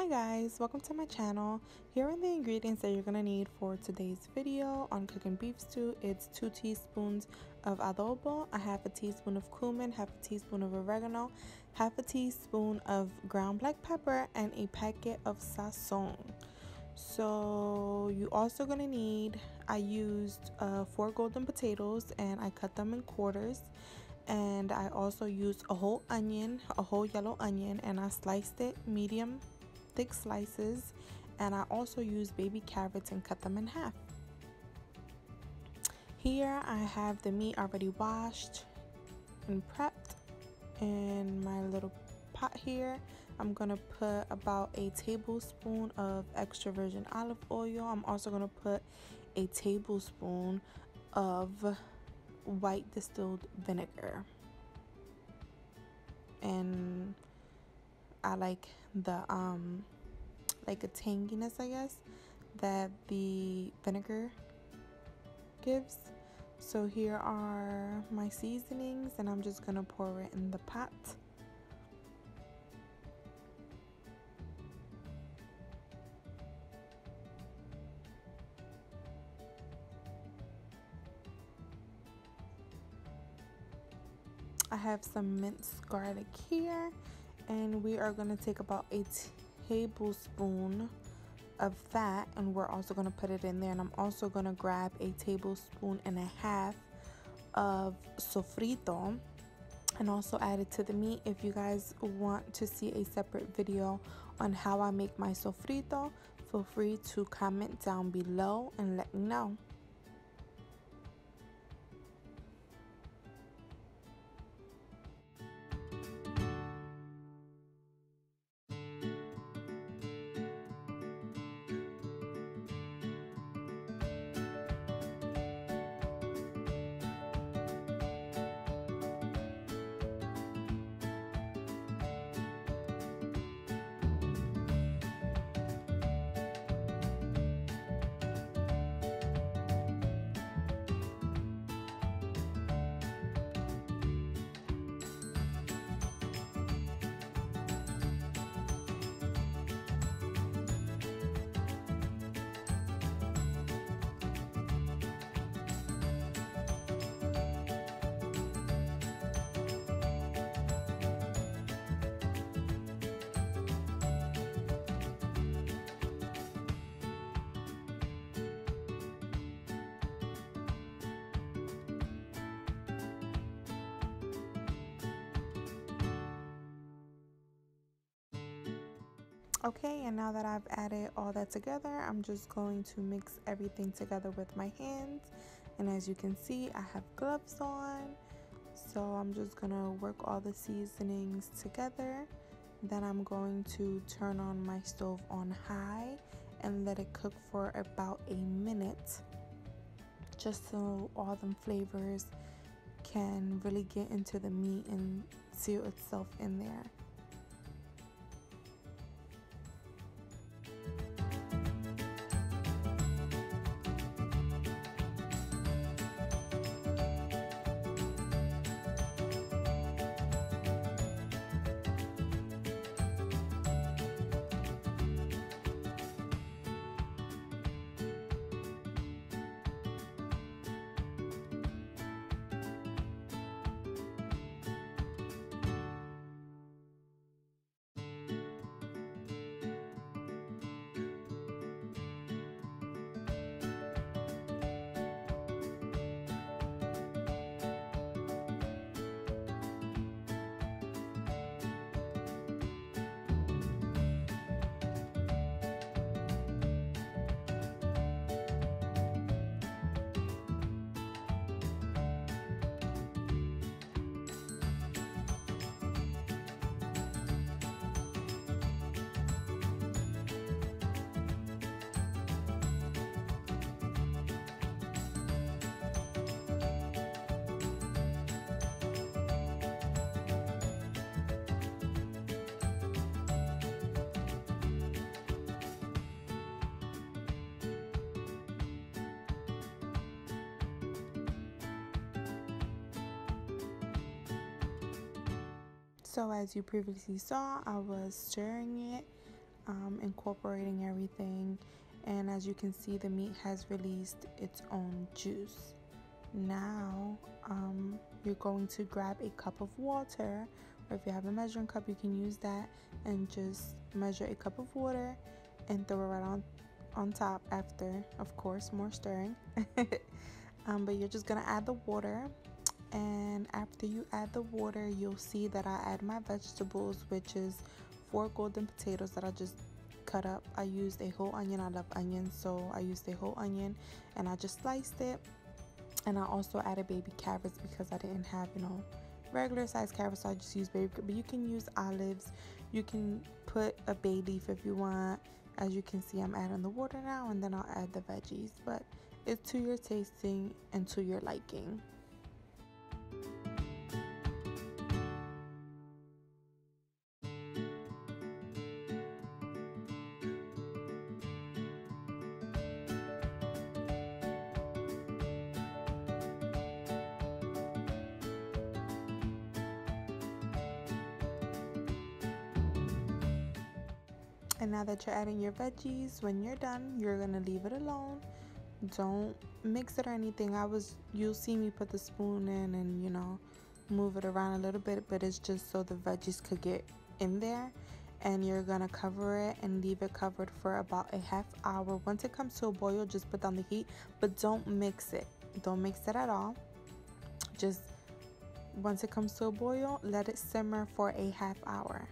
Hi guys, welcome to my channel. Here are the ingredients that you're going to need for today's video on cooking beef stew. It's 2 teaspoons of adobo, a half a teaspoon of cumin, half a teaspoon of oregano, half a teaspoon of ground black pepper, and a packet of Sazon. So you also going to need, I used 4 golden potatoes and I cut them in quarters. And I also used a whole yellow onion, and I sliced it medium thick slices, and I also used baby carrots and cut them in half. Here I have the meat already washed and prepped in my little pot here. I'm gonna put about a tablespoon of extra virgin olive oil. I'm also gonna put a tablespoon of white distilled vinegar, and I like the like a tanginess, I guess, that the vinegar gives. So here are my seasonings, and I'm just gonna pour it in the pot. I have some minced garlic here, and we are going to take about a tablespoon of that, and we're also going to put it in there. And I'm also going to grab a tablespoon and a half of sofrito and also add it to the meat. If you guys want to see a separate video on how I make my sofrito, feel free to comment down below and let me know. Okay, and now that I've added all that together, I'm just going to mix everything together with my hands. And as you can see, I have gloves on. So I'm just gonna work all the seasonings together. Then I'm going to turn on my stove on high and let it cook for about a minute, just so all them flavors can really get into the meat and seal itself in there. So as you previously saw, I was stirring it incorporating everything, and as you can see, the meat has released its own juice. Now you're going to grab a cup of water, or if you have a measuring cup you can use that, and just measure a cup of water and throw it right on top after, of course, more stirring. But you're just gonna add the water, and after you add the water you'll see that I add my vegetables, which is 4 golden potatoes that I just cut up. I used a whole onion. I love onions, so I used a whole onion and I just sliced it. And I also added baby carrots because I didn't have, regular size carrots, so I just used baby. But you can use olives, you can put a bay leaf if you want. As you can see, I'm adding the water now, and then I'll add the veggies, but it's to your tasting and to your liking. And now that you're adding your veggies, when you're done, you're gonna leave it alone. Don't mix it or anything. You'll see me put the spoon in and move it around a little bit, but it's just so the veggies could get in there. And you're gonna cover it and leave it covered for about a half hour. Once it comes to a boil, just put down the heat, but don't mix it. Don't mix it at all. Just once it comes to a boil, let it simmer for a half hour.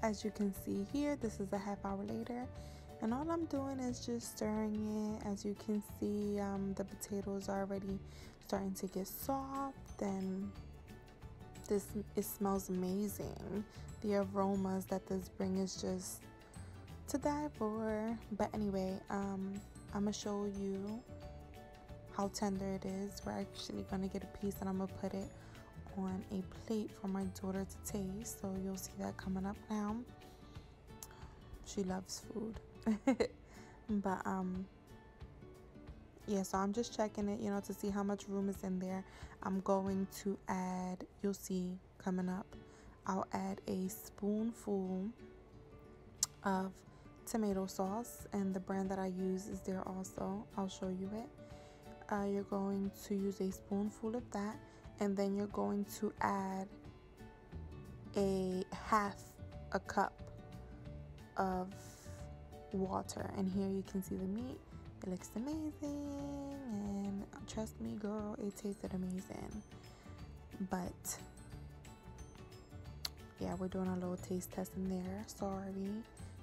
As you can see here, this is a half hour later, and all I'm doing is just stirring it. As you can see, the potatoes are already starting to get soft, and it smells amazing. The aromas that this brings is just to die for. But anyway, I'm gonna show you how tender it is. We're actually gonna get a piece and I'm gonna put it on a plate for my daughter to taste, so you'll see that coming up now. She loves food. But yeah, so I'm just checking it, to see how much room is in there. I'm going to add, you'll see coming up, I'll add a spoonful of tomato sauce, and the brand that I use is there also. I'll show you it. You're going to use a spoonful of that, and then you're going to add a half a cup of water. And here you can see the meat. It looks amazing, and trust me girl, it tasted amazing. But yeah, we're doing a little taste test in there. Sorry,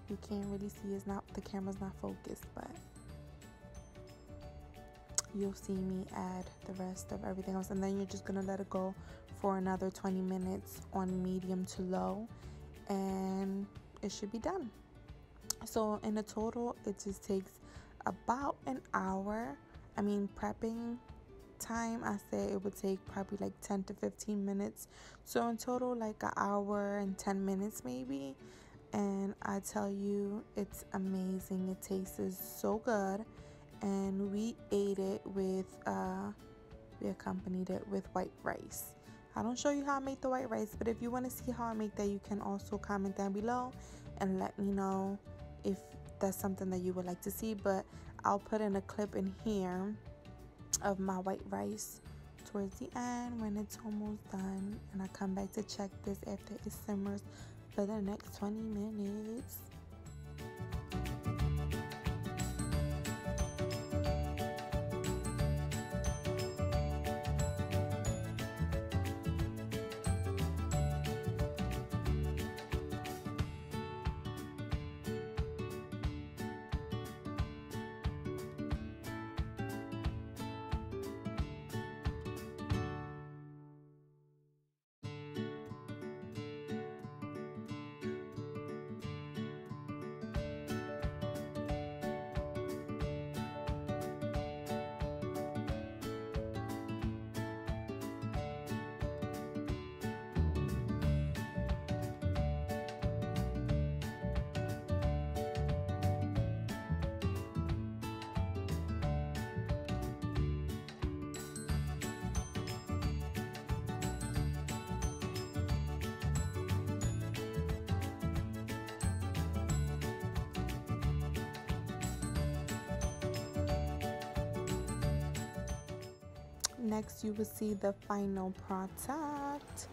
you can't really see, the camera's not focused, but you'll see me add the rest of everything else, and then you're just gonna let it go for another 20 minutes on medium to low, and it should be done. So in a total, it just takes about an hour. I mean, prepping time, I say it would take probably like 10 to 15 minutes. So in total, like an hour and 10 minutes maybe. And I tell you, it's amazing. It tastes so good. And we ate it with we accompanied it with white rice. I don't show you how I make the white rice, but if you want to see how I make that, you can also comment down below and let me know if that's something that you would like to see. But I'll put in a clip in here of my white rice towards the end when it's almost done, and I come back to check this after it simmers for the next 20 minutes. next you will see the final product.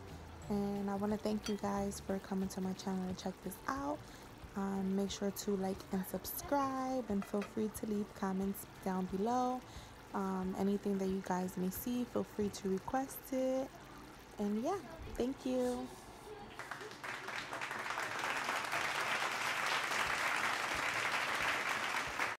And I want to thank you guys for coming to my channel to check this out. Make sure to like and subscribe, and feel free to leave comments down below. Anything that you guys may see, feel free to request it. And yeah, thank you.